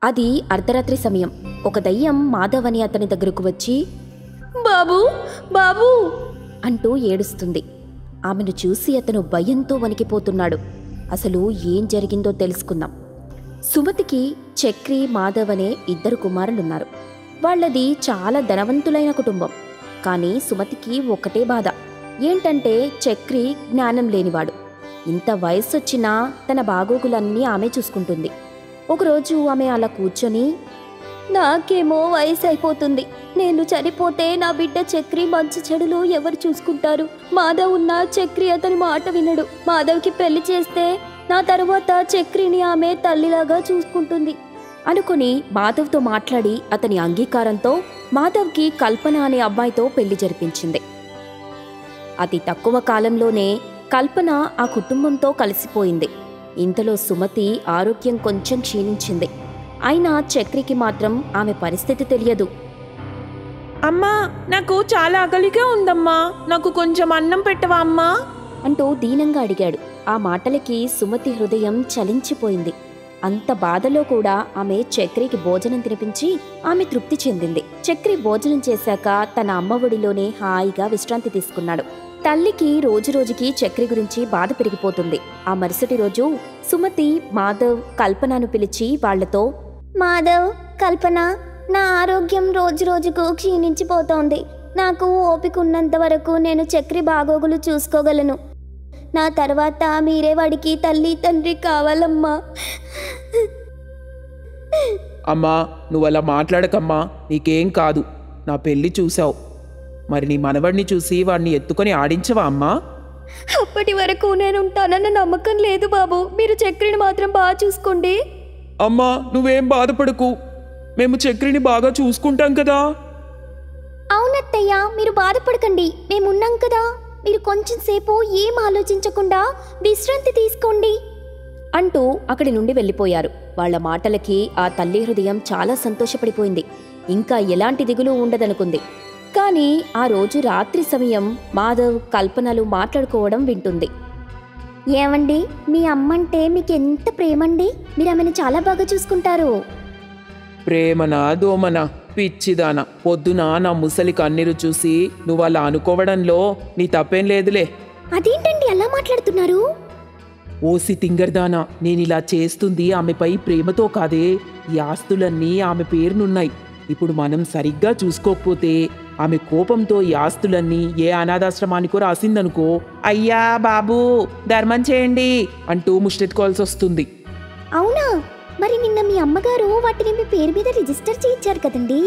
అది అర్ధరాత్రి సమయం. ఒక దయ్యం మాధవ్ అని అతని దగ్గరకు వచ్చి బాబూ బాబూ అంటూ ఏడుస్తుంది. ఆమెను చూసి అతను భయంతో వణికిపోతున్నాడు. అసలు ఏం జరిగిందో తెలుసుకుందాం. సుమతికి చక్రి, మాధవ్ అనే 2 కుమారులున్నారు. వాళ్ళది చాలా ధనవంతులైన కుటుంబం. కానీ సుమతికి ఒకటే బాధ ఏంటంటే చక్రి జ్ఞానం లేనివాడు. ఇంత వయస్సొచ్చినా తన బాగోగులన్నీ ఆమె చూసుకుంటుంది. ఒకరోజు ఆమె అలా కూర్చొని, నాకేమో వయసు అయిపోతుంది, నేను చనిపోతే నా బిడ్డ చక్రి మంచి చెడులు ఎవరు చూసుకుంటారు? మాధవ్ ఉన్న చక్రి అతని మాట వినడు. మాధవ్కి పెళ్లి చేస్తే నా తరువాత చక్రిని ఆమె తల్లిలాగా చూసుకుంటుంది అనుకుని మాధవ్తో మాట్లాడి అతని అంగీకారంతో మాధవ్కి కల్పన అనే అబ్బాయితో పెళ్లి జరిపించింది. అతి తక్కువ కాలంలోనే కల్పన ఆ కుటుంబంతో కలిసిపోయింది. ఇంతలో సుమతి ఆరోగ్యం కొంచెం క్షీణించింది. అయినా చక్రికి మాత్రం ఆమె పరిస్థితి తెలియదు. అమ్మా, నాకు చాలా ఆకలిగా ఉందమ్మా, నాకు కొంచెం అన్నం పెట్టవా అమ్మా అంటూ దీనంగా అడిగాడు. ఆ మాటలకి సుమతి హృదయం చలించిపోయింది. అంత బాధలో కూడా ఆమె చక్రికి భోజనం తినిపించి ఆమె తృప్తి చెందింది. చక్రి భోజనం చేశాక తన అమ్మ ఒడిలోనే హాయిగా విశ్రాంతి తీసుకున్నాడు. తల్లికి రోజురోజుకి చక్రి గురించి బాధ పెరిగిపోతుంది. ఆ మరుసటి రోజు సుమతి మాధవ్, కల్పనను పిలిచి వాళ్లతో, మాధవ్, కల్పన, నా ఆరోగ్యం రోజురోజుకు క్షీణించిపోతోంది. నాకు ఓపిక ఉన్నంత వరకు నేను చక్రి బాగోగులు చూసుకోగలను. నా తర్వాత మీరే వాడికి తల్లి తండ్రి కావాలమ్మా. అమ్మా, నువ్వలా మాట్లాడకమ్మా, నీకేం కాదు. నా పెళ్లి చూశావు, మరి నీ మనవడిని చూసి వాడిని ఎత్తుకొని ఆడించవా అమ్మా? అప్పటి వరకు నేనుంటానన్న నమ్మకం లేదు బాబు. మీరు చక్రిని మాత్రం బాగా చూసుకోండి. అమ్మా, నువ్వేం బాధపడకు, మేము చక్రిని బాగా చూసుకుంటాం కదా. అవునత్తయ్య, మీరు బాధపడకండి, మేమున్నాం కదా. మీరు కొంచెం సేపు ఏం ఆలోచించకుండా విశ్రాంతి తీసుకోండి అంటూ అక్కడి నుండి వెళ్ళిపోయారు. వాళ్ల మాటలకి ఆ తల్లి హృదయం చాలా సంతోషపడిపోయింది. ఇంకా ఎలాంటి దిగులు ఉండదనుకుంది. కానీ ఆ రోజు రాత్రి సమయం మాధవ్, కల్పనలు మాట్లాడుకోవడం వింటుంది. ఏమండి, మీ అమ్మంటే మీకు ఎంత ప్రేమండి? మీరు ఆమెను చాలా బాగా చూసుకుంటారు. ప్రేమనా దోమనా, పిచ్చిదానా, పొద్దున నా ముసలి కన్నీరు చూసి నువ్వు అలా అనుకోవడంలో నీ తప్పేం లేదులే. అదేంటండి అలా మాట్లాడుతున్నారు? ఓసి తింగర్దానా, నేనిలా చేస్తుంది ఆమెపై ప్రేమతో కాదే. ఈ ఆస్తులన్నీ ఆమె పేరునున్నాయి. ఇప్పుడు మనం సరిగ్గా చూసుకోకపోతే ఆమె కోపంతో ఈ ఆస్తులన్నీ ఏ అనాథాశ్రమానికో రాసిందనుకో, అయ్యా బాబూ ధర్మం చేయండి అంటూ ముష్టెత్తుకోవాల్సి వస్తుంది. అవునా? మరి నిన్న మీ అమ్మగారు వాటిని మీ పేరు మీద రిజిస్టర్ చేయించారు కదండి?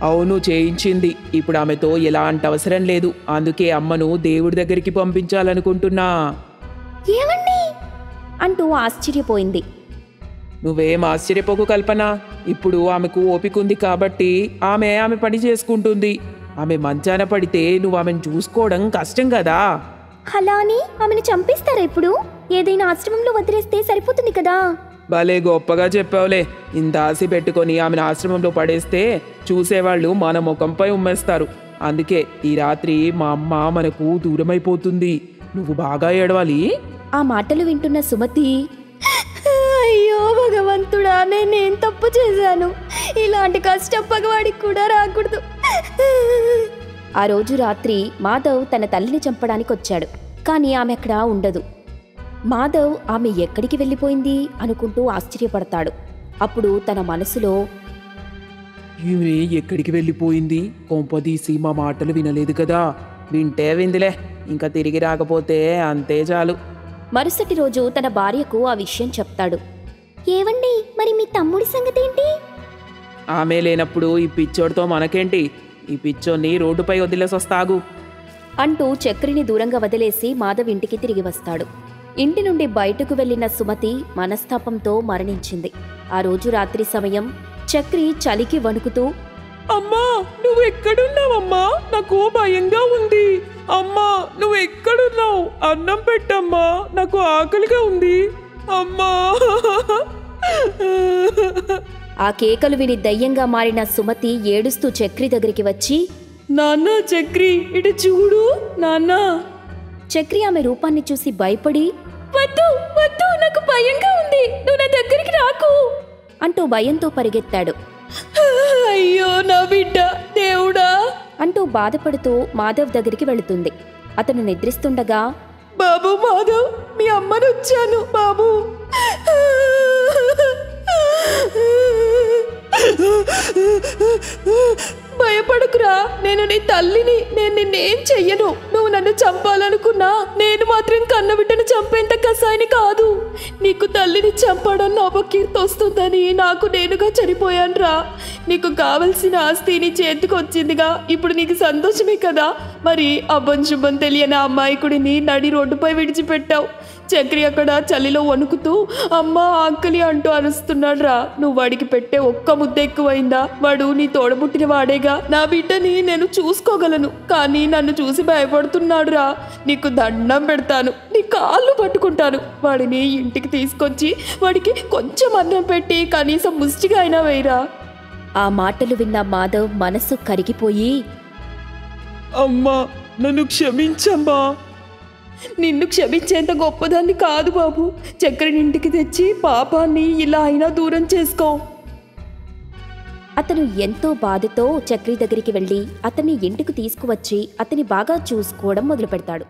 అవును, చేయించింది. ఇప్పుడు ఆమెతో ఎలాంటి అవసరం లేదు. అందుకే అమ్మను దేవుడి దగ్గరికి పంపించాలనుకుంటున్నా. ఏమండి అంటూ ఆశ్చర్యపోయింది. నువ్వేం ఆశ్చర్యపోకు కల్పన. ఇప్పుడు ఆమెకు ఓపిక ఉంది కాబట్టి ఆమె పని చేసుకుంటుంది. ఆమె మంచాన పడితే నువ్వు ఆమెను చూసుకోవడం కష్టం కదా. అలా అని ఆమెను చంపేస్తారా? ఇప్పుడు ఏదైనా ఆశ్రమంలో వదిలేస్తే సరిపోతుంది కదా. భలే గొప్పగా చెప్పావులే. ఇంత ఆశ పెట్టుకొని ఆమెను ఆశ్రమంలో పడేస్తే చూసేవాళ్ళు మన ముఖంపై ఉమ్మేస్తారు. అందుకే ఈ రాత్రి మా అమ్మ మనకు దూరమైపోతుంది. నువ్వు బాగా ఏడవాలి. ఆ మాటలు వింటున్న సుమతి, అయ్యో భగవంతుడా, నేనేం తప్పు చేశాను? ఇలాంటి కష్టం పగవాడికి కూడా రాకూడదు. ఆ రోజు రాత్రి మాధవ్ తన తల్లిని చంపడానికి వచ్చాడు. కానీ ఆమె అక్కడ ఉండదు. మాధవ్ ఆమె ఎక్కడికి వెళ్ళిపోయింది అనుకుంటూ ఆశ్చర్యపడతాడు. అప్పుడు తన మనసులో, ఈమె ఎక్కడికి వెళ్ళిపోయింది? కొంపదీసి మా మాటలు వినలేదు కదా. వింటే విందిలే, ఇంకా తిరిగి రాకపోతే అంతే చాలు. మరుసటి రోజు తన భార్యకు ఆ విషయం చెప్తాడు. ఏవండి, మరి మీ తమ్ముడి సంగతి ఏంటి? ఆమె లేనప్పుడు ఈ పిచ్చోడితో మనకేంటి? ఈ పిచ్చోని రోడ్డుపై వదిలేసి వస్తాగు అంటూ చక్రిని దూరంగా వదిలేసి మాధవ్ ఇంటికి తిరిగి వస్తాడు. ఇంటి నుండి బయటకు వెళ్లిన సుమతి మనస్తాపంతో మరణించింది. ఆ రోజు రాత్రి సమయం చక్రి చలికి వణుకుతూ, అమ్మా నువ్వెక్కడున్నావమ్మా? నాకు భయంగా ఉంది. అమ్మా నువ్వెక్కడున్నావు? అన్నం పెట్టమ్మా, నాకు ఆకలిగా ఉంది అమ్మా. ఆ కేకలు విని దయ్యంగా మారిన సుమతి ఏడుస్తూ చక్రి దగ్గరికి వచ్చి, నాన్న చక్రి ఇటు చూడు నాన్న. చక్రి ఆమె రూపాన్ని చూసి భయపడి, వద్దు వద్దు, నాకు భయంగా ఉంది, నువ్వు నా దగ్గరికి రాకు అంటూ భయంతో పరిగెత్తాడు. అయ్యో నా బిడ్డ, దేవుడా అంటూ బాధపడుతూ మాధవ్ దగ్గరికి వెళుతుంది. అతను నిద్రిస్తుండగా, బాబు మాధవ్, మీ అమ్మను వచ్చాను బాబు. భయపడకురా, నేను నీ తల్లిని. నేను నిన్నేం చెయ్యను. నువ్వు నన్ను చంపాలనుకున్నా నేను మాత్రం కన్నబిడ్డను చంపేంత కసాయిని కాదు. నీకు తల్లిని చంపడం అపకీర్తి వస్తుందని నాకు నేనుగా చనిపోయానురా. నీకు కావలసిన ఆస్తి నీ చేతికి వచ్చిందిగా, ఇప్పుడు నీకు సంతోషమే కదా. మరి అబ్బం శుభం తెలియని అమ్మాయికుడిని నడి రోడ్డుపై విడిచిపెట్టావు. చక్రి అక్కడ చలిలో వణుకుతూ అమ్మ ఆకలి అంటూ అరుస్తున్నాడు రా. నువ్వు వాడికి పెట్టే ఒక్క ముద్ద ఎక్కువైందా? వాడు నీ తోడబుట్టిన వాడేగా. నా బిడ్డని నేను చూసుకోగలను, కానీ నన్ను చూసి భయపడుతున్నాడు రా. నీకు దండం పెడతాను, నీ కాళ్ళు పట్టుకుంటాను. వాడిని ఇంటికి తీసుకొచ్చి వాడికి కొంచెం అన్నం పెట్టి కనీసం ముష్టిగా అయినా వేయరా. ఆ మాటలు విన్న మాధవ్ మనసు కరిగిపోయి, అమ్మా నన్ను క్షమించమ్మా. నిన్ను క్షమించేంత గొప్పదాన్ని కాదు బాబు. చక్రని ఇంటికి తెచ్చి పాపాన్ని ఇలా అయినా దూరం చేసుకో. అతను ఎంతో బాధతో చక్రి దగ్గరికి వెళ్ళి అతన్ని ఇంటికి తీసుకువచ్చి అతని బాగా చూసుకోవడం మొదలు పెడతాడు.